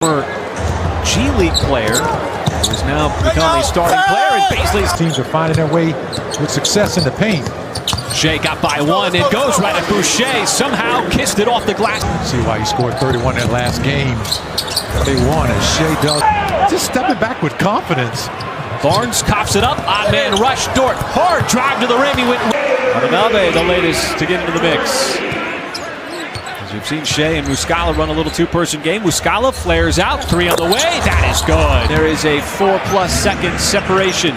G League player who's now become a starting player, and Paisley's teams are finding their way with success in the paint. Shai got by one and goes right at Boucher, somehow kissed it off the glass. See why he scored 31 that last game. They won as Shai does. Just stepping back with confidence. Barnes coughs it up, odd man rush, Dort, hard drive to the rim, he went. Watanabe, the latest to get into the mix. As you've seen Shai and Muscala run a little two-person game. Muscala flares out, three on the way, that is good. There is a 4+ second separation.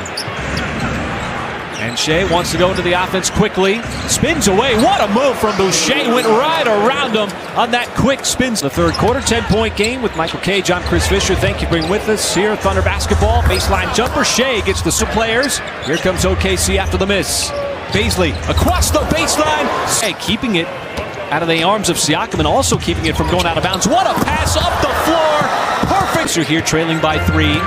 And Shai wants to go into the offense quickly. Spins away. What a move from Boucher. Went right around him on that quick spin. The third quarter, 10-point game with Michael Cage. I'm Chris Fisher. Thank you for being with us here. Thunder basketball. Baseline jumper. Shai gets the players. Here comes OKC after the miss. Paisley across the baseline. Shai keeping it out of the arms of Siakam and also keeping it from going out of bounds. What a pass up the floor. Perfect. You're here trailing by 3.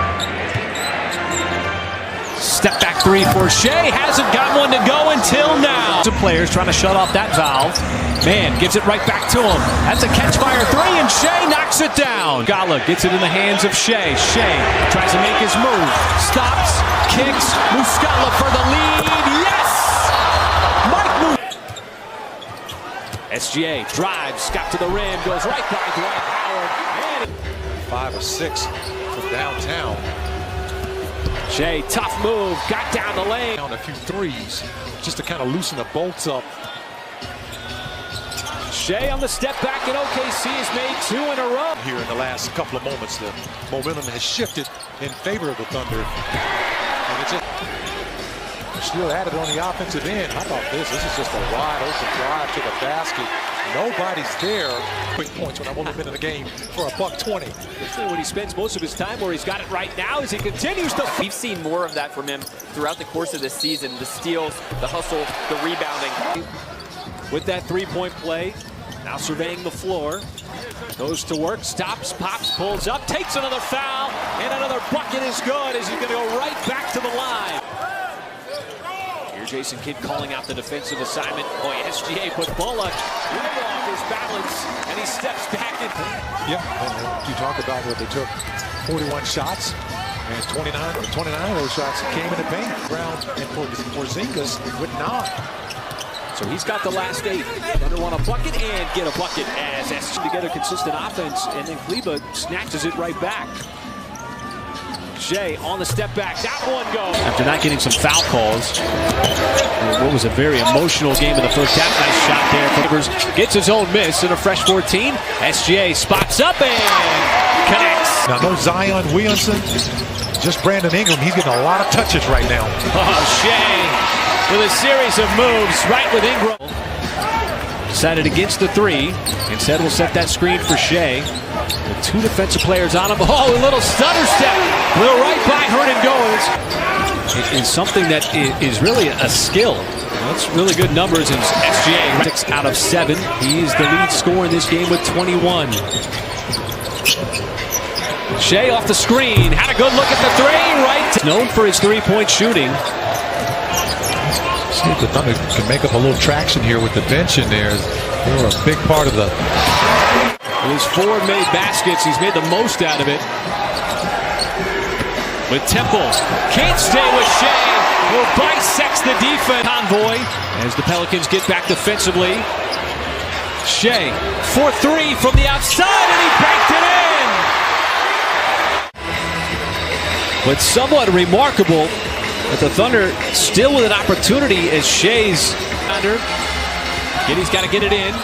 Step back 3 for Shai. Hasn't got one to go until now. Some players trying to shut off that valve. Man, gives it right back to him. That's a catch-fire 3, and Shai knocks it down. Gala gets it in the hands of Shai. Shai tries to make his move. Stops, kicks. Muscala for the lead. Yes! SGA drives, got to the rim, goes right by Dwight Howard. 5 or 6 from downtown. Shai, tough move, got down the lane. Down a few threes, just to kind of loosen the bolts up. Shai on the step back, and OKC has made 2 in a row. Here in the last couple of moments, the momentum has shifted in favor of the Thunder. And it's still at it on the offensive end. How about this? This is just a wide open drive to the basket. Nobody's there. Quick points when I'm only been in the game for $120. When he spends most of his time where he's got it right now as he continues to. We've seen more of that from him throughout the course of this season. The steals, the hustle, the rebounding. With that three-point play, now surveying the floor. Goes to work, stops, pops, pulls up, takes another foul, and another bucket is good as he's going to go right back to the line. Jason Kidd calling out the defensive assignment. Boy, SGA put Bullock right off his balance, and he steps back. Yep, and you talk about where they took 41 shots, and 29 of those shots came in the paint. Brown and Porzingis with 9. So he's got the last 8. Thunder want a bucket and get a bucket as SGA together consistent offense, and then Kleba snatches it right back. Shai on the step back, that one goes. After not getting some foul calls, what was a very emotional game in the first half. Nice shot there. Clippers gets his own miss in a fresh 14. SGA spots up and connects. Now no Zion Williamson, just Brandon Ingram. He's getting a lot of touches right now. Oh, Shai with a series of moves right with Ingram. Decided against the 3. Instead, we'll set that screen for Shai. With 2 defensive players on him. Oh, a little stutter step. Little right by Hernan goes. It is something that is really a skill. That's really good numbers. And SGA 6 out of 7. He's the lead scorer in this game with 21. Shai off the screen. Had a good look at the 3. Right. Known for his 3-point shooting. See if the Thunder can make up a little traction here with the bench in there. They were a big part of the. His 4 made baskets. He's made the most out of it. With Temple. Can't stay with Shai. Who bisects the defense. Convoy as the Pelicans get back defensively. Shai for 3 from the outside, and he banked it in. But somewhat remarkable that the Thunder still with an opportunity as Shai's under. Giddy's got to get it in.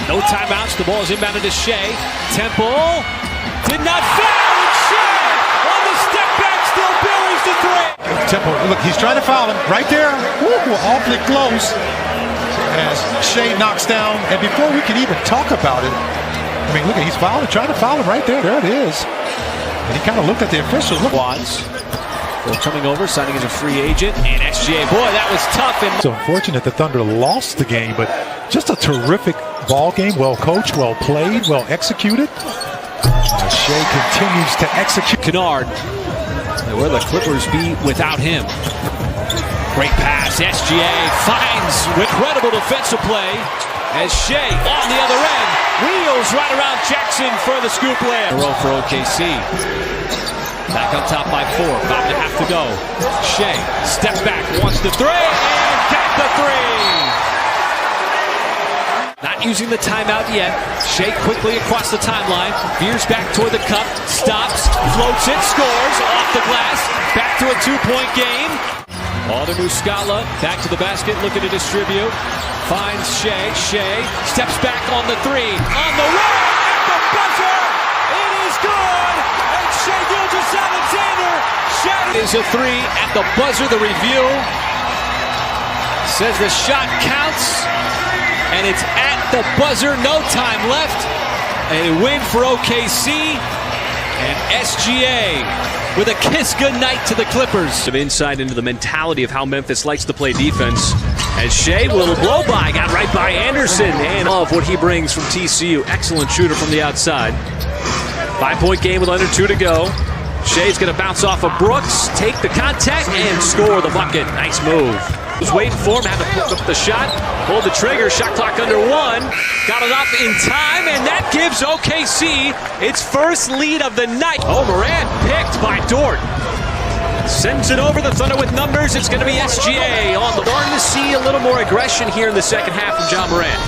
No timeouts. The ball is inbounded to Shai. Temple did not foul. And Shai on the step back still buries the 3. Temple, look, he's trying to foul him right there. Woo, we're awfully close as Shai knocks down. And before we can even talk about it, I mean, look, he's fouling, trying to foul him right there. There it is. And he kind of looked at the official. Look. Watts. Coming over, signing as a free agent, and SGA, boy, that was tough. And so unfortunate the Thunder lost the game, but just a terrific ball game, well coached, well played, well executed. Shai continues to execute. Kennard, where the Clippers be without him? Great pass, SGA finds incredible defensive play as Shai on the other end wheels right around Jackson. Jackson for the scoop layup. A roll for OKC. Back on top by 4. 5.5 to go. Shai, step back, wants the three, and got the three. Not using the timeout yet. Shai quickly across the timeline, veers back toward the cup, stops, floats it, scores, off the glass, back to a 2-point game. Other Muscala, back to the basket, looking to distribute. Finds Shai. Shai steps back on the three. On the run, at the buzzer, it is good. And Shai Gilgeous Alexander is a three at the buzzer. The review says the shot counts, and it's at the buzzer. No time left. A win for OKC, and SGA with a kiss goodnight to the Clippers. Some insight into the mentality of how Memphis likes to play defense. As Shai, little blow by, got right by Anderson. And love what he brings from TCU. Excellent shooter from the outside. 5-point game with under 2 to go. Shai's going to bounce off of Brooks, take the contact, and score the bucket. Nice move. Was waiting for him, had to put up the shot, pulled the trigger, shot clock under 1, got it up in time, and that gives OKC its first lead of the night. Oh, Morant picked by Dort. Sends it over the Thunder with numbers. It's going to be SGA on the starting to see a little more aggression here in the second half from Ja Morant.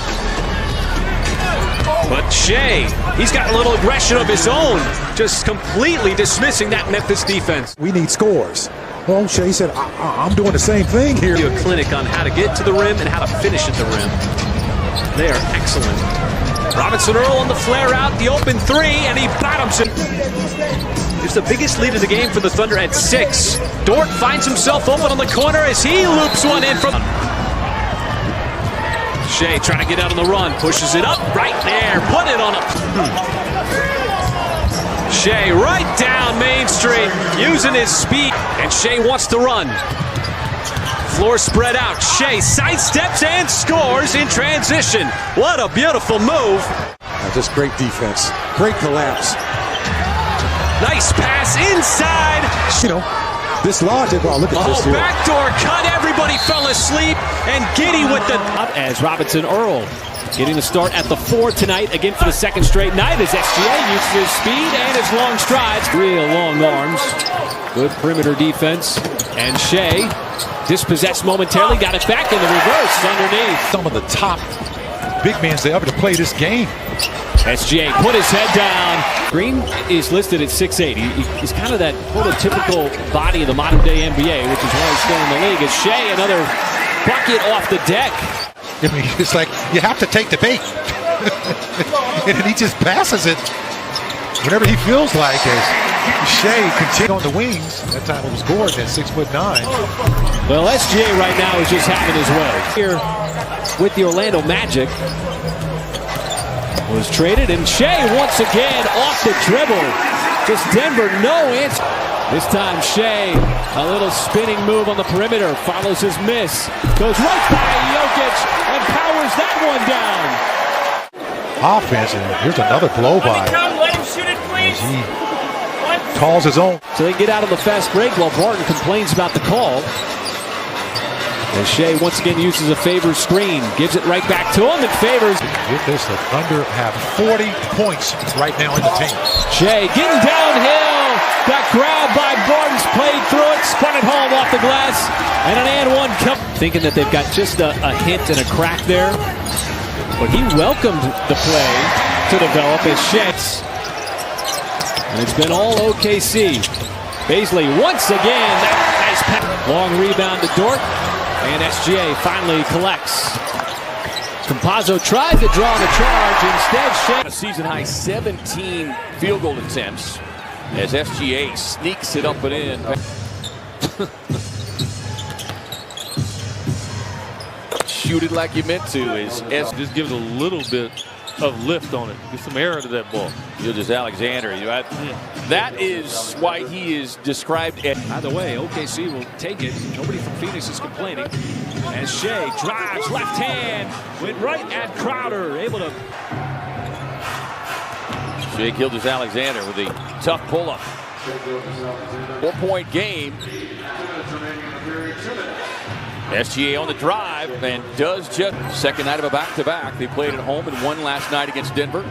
But Shai, he's got a little aggression of his own, just completely dismissing that Memphis defense. We need scores. Well, Shai said, I'm doing the same thing here. A clinic on how to get to the rim and how to finish at the rim. They are excellent. Robinson Earl on the flare out, the open three, and he bottoms it. It's the biggest lead of the game for the Thunder at 6. Dort finds himself open on the corner as he loops one in from... Shai trying to get out on the run, pushes it up, right there, put it on a... Shai right down Main Street, using his speed, and Shai wants to run. Floor spread out, Shai sidesteps and scores in transition. What a beautiful move. Just great defense, great collapse. Nice pass inside. You know, this logic, oh, look at this here. Backdoor cut, everybody fell asleep, and Giddy with the... As Robinson Earl getting the start at the 4 tonight, again for the second straight night, as SGA uses his speed and his long strides. Real long arms, good perimeter defense, and Shai dispossessed momentarily, got it back in the reverse underneath. Some of the top big men they ever to play this game. SGA put his head down. Green is listed at 6'8". He's kind of that prototypical body of the modern day NBA, which is why he's still in the league. As Shai, another bucket off the deck. I mean, it's like you have to take the bait. And then he just passes it whenever he feels like. As Shai continued on the wings. That time it was Gordon at 6'9". Well, SGA right now is just having his way. Here with the Orlando Magic. Was traded, and Shai once again off the dribble. Just Denver, no answer. This time Shai, a little spinning move on the perimeter, follows his miss. Goes right by Jokic and powers that one down. Offense, and here's another blow by. Let him shoot it, please. He calls his own. So they get out of the fast break while Barton complains about the call. As Shai once again uses a Favors screen, gives it right back to him, and Favors. Get this, the Thunder have 40 points right now in the team. Shai getting downhill, got grabbed by Barnes, played through it, spun it home off the glass, and an and one come. Thinking that they've got just a hint and a crack there, but he welcomed the play to develop as Shai. And it's been all OKC. Baisley once again, that nice pass. Long rebound to Dort. And SGA finally collects. Campazzo tried to draw the charge. Instead, Shai. A season-high 17 field goal attempts as SGA sneaks it up and in. Shoot it like you meant to. Just gives a little bit of lift on it. Get some air into that ball. Gilgeous Alexander. That is why he is described as... Either way, OKC will take it. Nobody from Phoenix is complaining. As Shai drives left hand, went right at Crowder, able to... Shai Gilgeous Alexander with a tough pull-up. 4-point game. SGA on the drive and does just second night of a back-to-back. They played at home and won last night against Denver.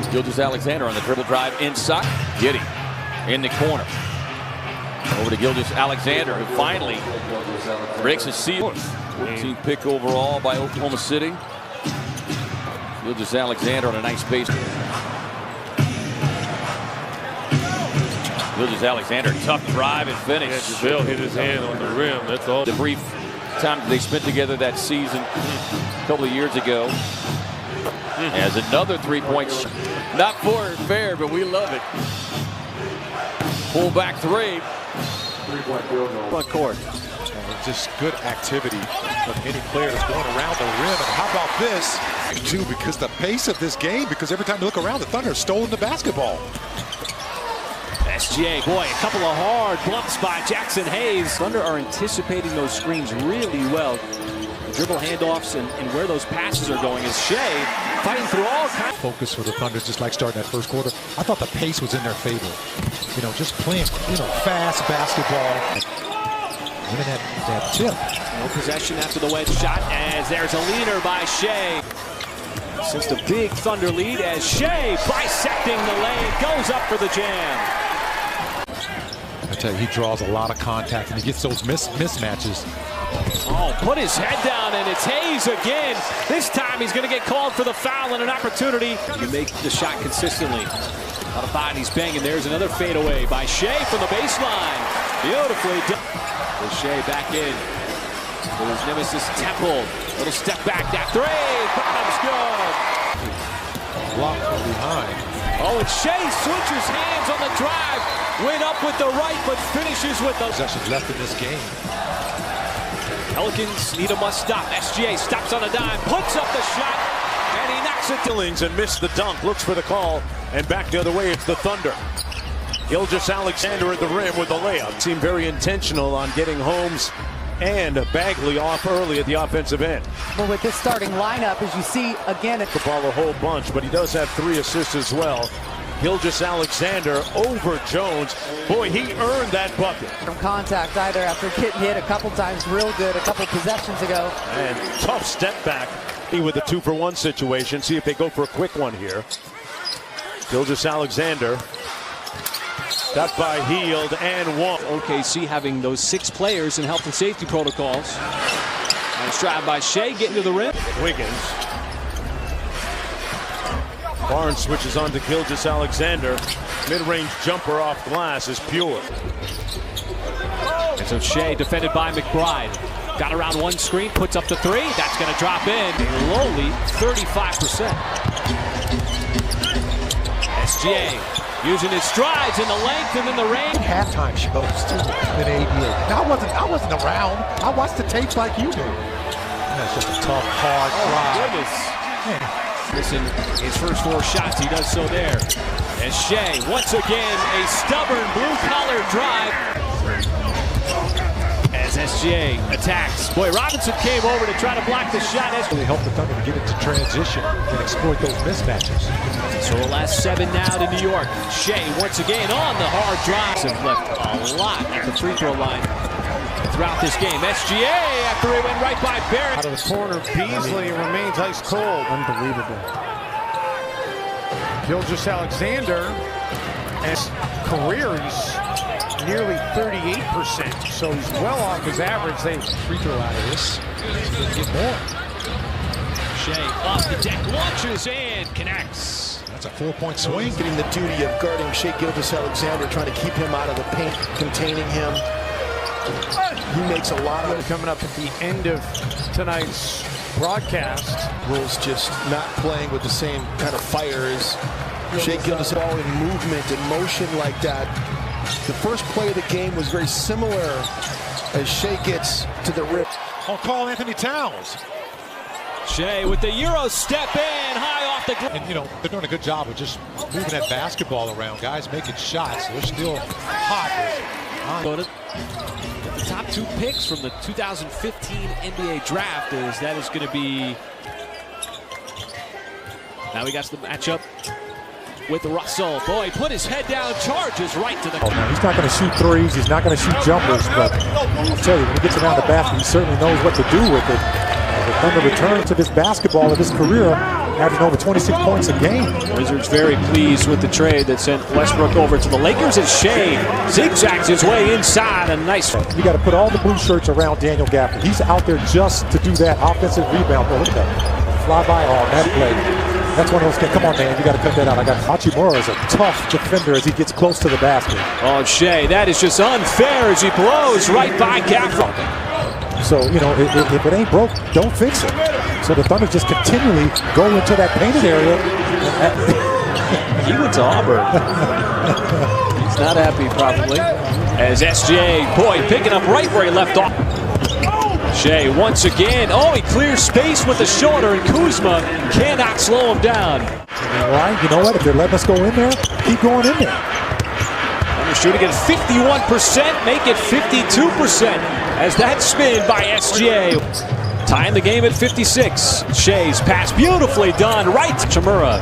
Gilgeous-Alexander on the dribble drive inside. Giddy in the corner. Over to Gilgeous-Alexander, who finally breaks his seal. 14th pick overall by Oklahoma City. Gilgeous-Alexander on a nice base. Gilgeous-Alexander, tough drive and finish. Yeah, Giselle hit his hand on the rim. That's all. The brief time they spent together that season a couple of years ago. As another three-point shot. Not fair, but we love it. Pull back three. Front court. Just good activity of any players going around the rim. And how about this, too, because the pace of this game, because every time you look around, the Thunder have stolen the basketball. SGA, boy, a couple of hard blocks by Jackson Hayes. Thunder are anticipating those screens really well. Dribble handoffs and where those passes are going is Shai fighting through all kinds. Focus for the Thunder, just like starting that first quarter. I thought the pace was in their favor. You know, just playing, fast basketball. Winning that tip. No possession after the wedge shot, as there's a leaner by Shai. Since the big Thunder lead, as Shai bisecting the lane, goes up for the jam. I tell you, he draws a lot of contact and he gets those mismatches. Oh, put his head down, and it's Hayes again. This time he's going to get called for the foul and an opportunity. You make the shot consistently. A lot of bodies banging. There's another fadeaway by Shai from the baseline. Beautifully done. With Shai back in. With his nemesis Temple. Little step back, that three. Bottom's good. Block from behind. Oh, and Shai switches hands on the drive. Went up with the right, but finishes with the Possessions left in this game. Pelicans need a must-stop. SGA stops on a dime, puts up the shot, and he knocks it. Billings and missed the dunk, looks for the call, and back the other way, it's the Thunder. Gilgeous-Alexander at the rim with the layup. Seemed very intentional on getting Holmes and Bagley off early at the offensive end. Well, with this starting lineup, as you see, again, The ball a whole bunch, but he does have 3 assists as well. Gilgeous-Alexander over Jones. Boy, he earned that bucket. from contact either after getting hit a couple times real good a couple possessions ago. And tough step back with a 2-for-1 situation. See if they go for a quick one here. Gilgeous-Alexander got by Hield and one. OKC having those 6 players in health and safety protocols. Nice drive by Shai, getting to the rim. Wiggins. Barnes switches on to Gilgeous-Alexander. Mid-range jumper off glass is pure. And so Shai defended by McBride. Got around one screen, puts up the 3. That's going to drop in. A lowly 35%. SGA using his strides in the length and in the range. Halftime shows too in ABA. Now I wasn't around. I watched the tapes like you do. That's just a tough, hard drive. Goodness. Missing his first 4 shots, he does so there. And Shai, once again, a stubborn blue-collar drive. As SGA attacks. Boy, Robinson came over to try to block the shot. Really helped the Thunder to get into transition and exploit those mismatches. So the last 7 now to New York. Shai once again on the hard drive. And left a lot at the free throw line throughout this game. SGA after he went right by Barrett. Out of the corner, Beasley remains ice cold. Unbelievable. Gilgeous-Alexander, his career, he's nearly 38%, so he's well off his average. They Free throw out of this. Get more. Shai off the deck, launches and connects. That's a 4-point swing. Getting the duty of guarding Shai Gilgeous-Alexander, trying to keep him out of the paint, containing him. He makes a lot of it. coming up at the end of tonight's broadcast. Bulls just not playing with the same kind of fire as Shai Gilgeous-Alexander in movement and motion like that. The first play of the game was very similar as Shai gets to the rim. On call, Anthony Towns. Shai with the Euro step in, high off the ground. And, they're doing a good job of just moving that basketball around. Guys making shots. They're still hot. Go to the top 2 picks from the 2015 NBA draft is going to be. Now we got the matchup with Russell. Boy, put his head down, charges right to the. He's not going to shoot threes. He's not going to shoot jumpers. But I'll tell you, when he gets around the basket, he certainly knows what to do with it. The Thunder return to this basketball of his career averaging over 26 points a game. Wizards very pleased with the trade that sent Westbrook over to the Lakers as Shai zigzags his way inside. A nice. You got to put all the blue shirts around Daniel Gafford. He's out there just to do that offensive rebound. Oh, look at that. Fly by on that play. That's one of those games. Come on, man. You got to cut that out. I got Hachimura is a tough defender as he gets close to the basket. Oh, Shai, that is just unfair as he blows right by Gafford. So, you know, if it ain't broke, don't fix it. So the Thunder just continually go into that painted area. He went to Auburn. He's not happy, probably. As SGA, boy, picking up right where he left off. Shai once again. Oh, he clears space with the shoulder, and Kuzma cannot slow him down. Right, you know what? If they're letting us go in there, keep going in there. Thunder shooting at 51%, make it 52% as that spin by SGA. Tying the game at 56. Shai's pass beautifully done right to Chimura.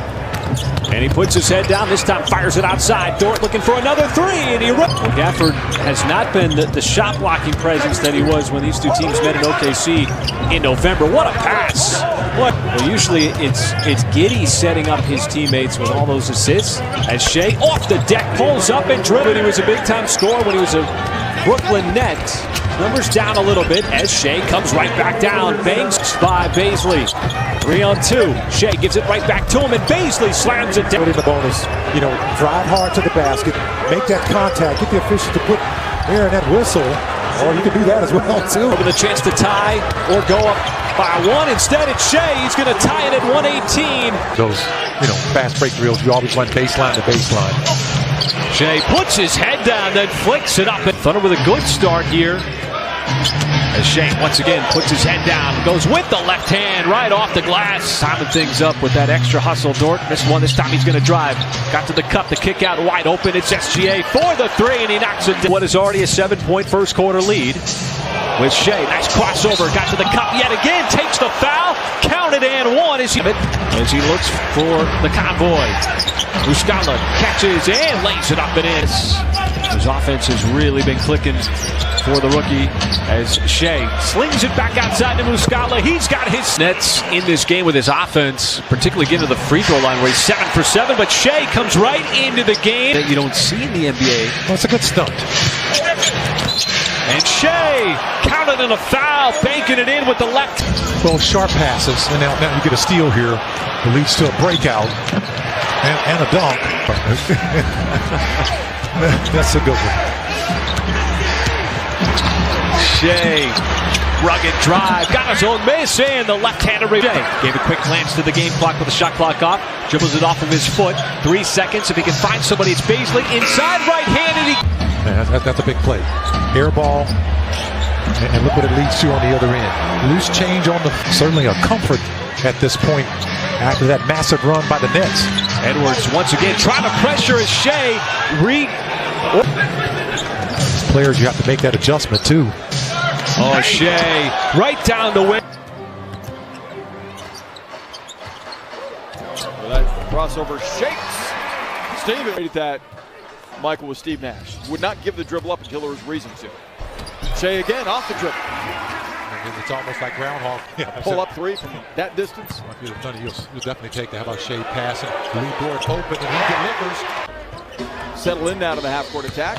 And he puts his head down, this time fires it outside. Dort looking for another three, and he Gafford has not been the shot blocking presence that he was when these two teams met in OKC in November. What a pass! Well, usually it's Giddey setting up his teammates with all those assists. As Shai off the deck pulls up and dribbles. He was a big time scorer when he was a Brooklyn Net. Numbers down a little bit as Shai comes right back down. Bangs by Bazley. 3-on-2. Shai gives it right back to him, and Bazley slams it down. In the bonus, you know, drive hard to the basket, make that contact, get the official to put air in that whistle. Or you can do that as well, too. With a chance to tie or go up by one. Instead, it's Shai. He's going to tie it at 118. Those, you know, fast break drills, you always run baseline to baseline. Shai puts his head down, then flicks it up. Thunder with a good start here. As Shai once again puts his head down, goes with the left hand right off the glass. Timing things up with that extra hustle. Dort missed one. This time he's going to drive. Got to the cup, the kick out wide open. It's SGA for the three, and he knocks it down. What is already a 7-point first quarter lead with Shai. Nice crossover. Got to the cup yet again. Takes the foul. Counted and one as he looks for the convoy. Muscala catches and lays it up and in. His offense has really been clicking for the rookie as Shai slings it back outside to Muscala. He's got his nets in this game with his offense, particularly getting to the free throw line where he's 7 for 7, but Shai comes right into the game that you don't see in the NBA. Well, it's a good stunt. And Shai counted in a foul, banking it in with the left. Well, sharp passes, and now you get a steal here. It leads to a breakout and a dunk. That's a good one. Shai, rugged drive, got his own miss, and the left-hander Shai gave a quick glance to the game clock with the shot clock off, dribbles it off of his foot. 3 seconds. If he can find somebody, it's Bazley inside right-handed. Man, that's a big play. Air ball, and look what it leads to on the other end. Loose change on the, certainly a comfort at this point after that massive run by the Nets. Edwards once again trying to pressure as Shai players, you have to make that adjustment too. Oh, Shai right down the wing. Well, that crossover shakes. Steve that Michael with Steve Nash. Would not give the dribble up until there was reason to. Shai again off the dribble. It's almost like groundhog. Pull up three from that distance. You'll definitely take that. How about Shai passing? Lead Dort open and he delivers. Settle in now to the half-court attack.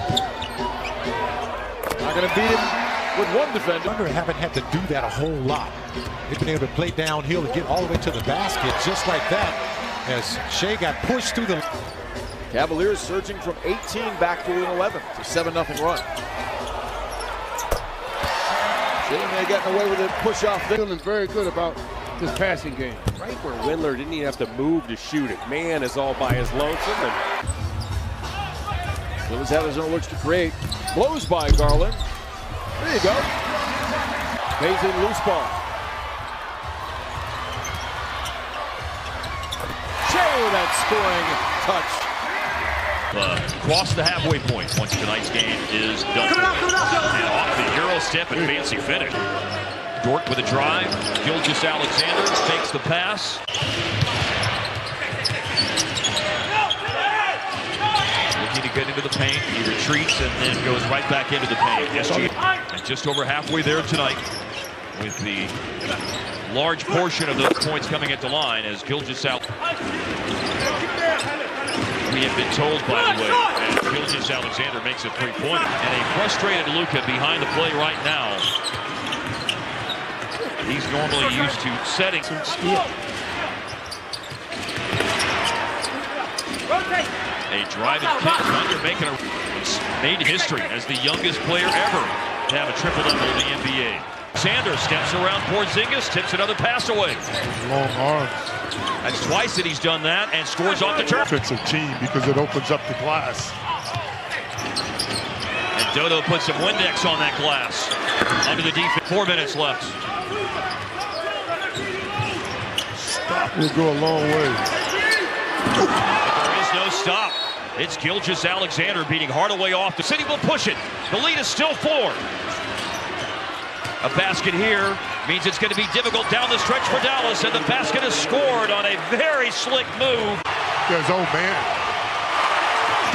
Not going to beat him with one defender. Thunder haven't had to do that a whole lot. They've been able to play downhill and get all the way to the basket just like that as Shai got pushed through the... Cavaliers surging from 18 back to an 11. It's a 7-0 run. Shai may have gotten away with a push-off. Feeling very good about his passing game. Right where Windler didn't even have to move to shoot it. Man is all by his lonesome. And Gilgeous had his own looks to create. Blows by Garland. There you go. Bazley loose ball. Shai with that scoring touch. Cross the halfway point once tonight's game is done. And off the Euro step and fancy finish. Dort with a drive. Gilgeous Alexander takes the pass. Looking to get into the paint. He retreats and then goes right back into the paint. SG and just over halfway there tonight with the large portion of those points coming at the line as Gilgeous out. We have been told, by the way, that Gilgeous Alexander makes a three-pointer. And a frustrated Luka behind the play right now. He's normally used to setting. A driving kick, Thunder making made history as the youngest player ever to have a triple-double in the NBA. Sanders steps around Porzingis, tips another pass away. Long arms. That's twice that he's done that and scores off the turf. Defensive team because it opens up the glass. And Dodo puts some Windex on that glass. Under the defense, 4 minutes left. Stop will go a long way. There is no stop. It's Gilgeous Alexander beating Hardaway off. The City will push it. The lead is still 4. A basket here means it's going to be difficult down the stretch for Dallas, and the basket is scored on a very slick move. There's old man.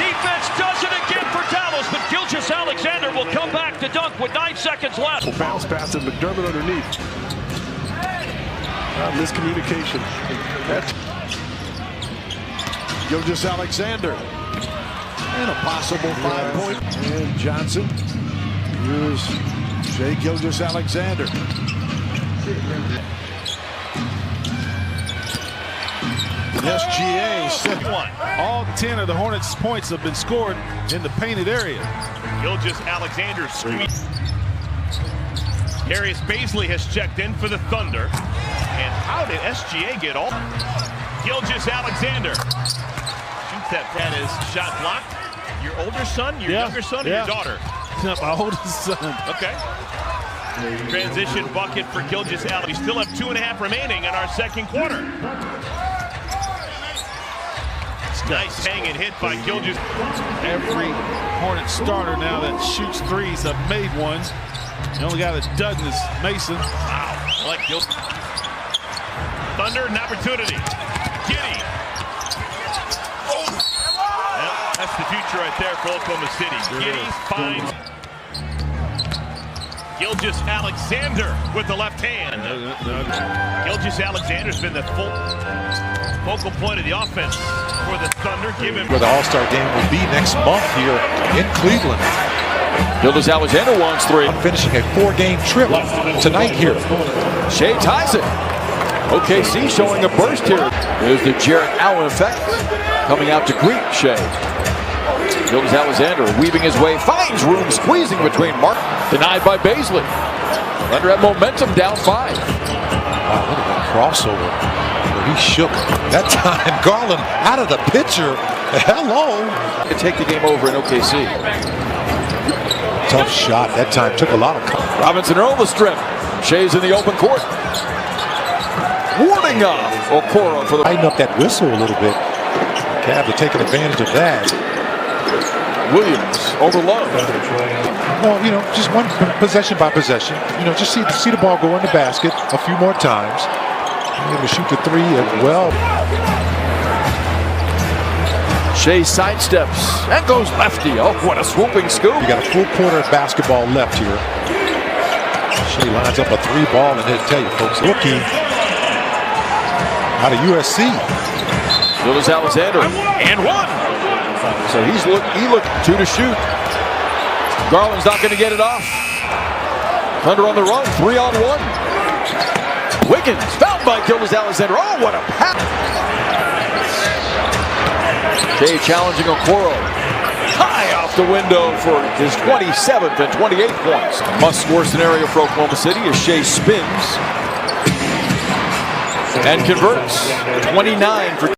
Defense does it again for Dallas, but Gilgeous Alexander will come back to dunk with 9 seconds left. Bounce pass to McDermott underneath. Miscommunication. Gilgeous Alexander. And a possible 5-point. And Johnson. Here's Shai Gilgeous Alexander. The SGA set one. All 10 of the Hornets' points have been scored in the painted area. Gilgeous Alexander squeeze. Darius Baisley has checked in for the Thunder. And how did SGA get all? Gilgeous Alexander. Shoots that is shot blocked. Your older son, your younger son, or your daughter? My oldest son. Okay. Transition bucket for Gilgeous Alexander. We still have 2.5 remaining in our second quarter. Nice hang and hit by Gilgeous. Every Hornet starter now that shoots threes have made one. The only guy that's done is Mason. Wow, I like Gilgeous. Thunder, an opportunity. Giddy. Well, that's the future right there for Oklahoma City. Giddy finds Gilgeous Alexander with the left hand. Gilgeous Alexander's been the focal point of the offense for the Thunder. Where the All-Star game will be next month here in Cleveland. Gilgeous Alexander wants 3. Finishing a 4-game trip tonight here. Shai ties it. OKC showing a burst here. There's the Jarrett Allen effect coming out to greet Shai. Gilgeous Alexander weaving his way, finds room, squeezing between Mark. Denied by Baisley. Thunder at momentum, down 5. Wow, look at that crossover where he shook. That time, Garland out of the picture. Hello. To take the game over in OKC. Tough shot. That time took a lot of. Robinson early the strip. Shai's in the open court. Warding off Okoro for the. Tighten up that whistle a little bit. Cavs are taking advantage of that. Williams overload. Well, you know, just one possession by possession. You know, just see the ball go in the basket a few more times. Able to shoot the 3 as well. Shai sidesteps and goes lefty. Oh, what a swooping scoop. You got a full quarter of basketball left here. Shai lines up a 3-ball, and he'll tell you, folks, rookie out of USC. Gilgeous Alexander and 1. So he looked 2 to shoot. Garland's not going to get it off. Thunder on the run, 3-on-1. Wiggins fouled by Gilgeous Alexander. Oh, what a pass! Shai challenging Okoro. High off the window for his 27th and 28th points. Must-score scenario for Oklahoma City as Shai spins and converts. 29 for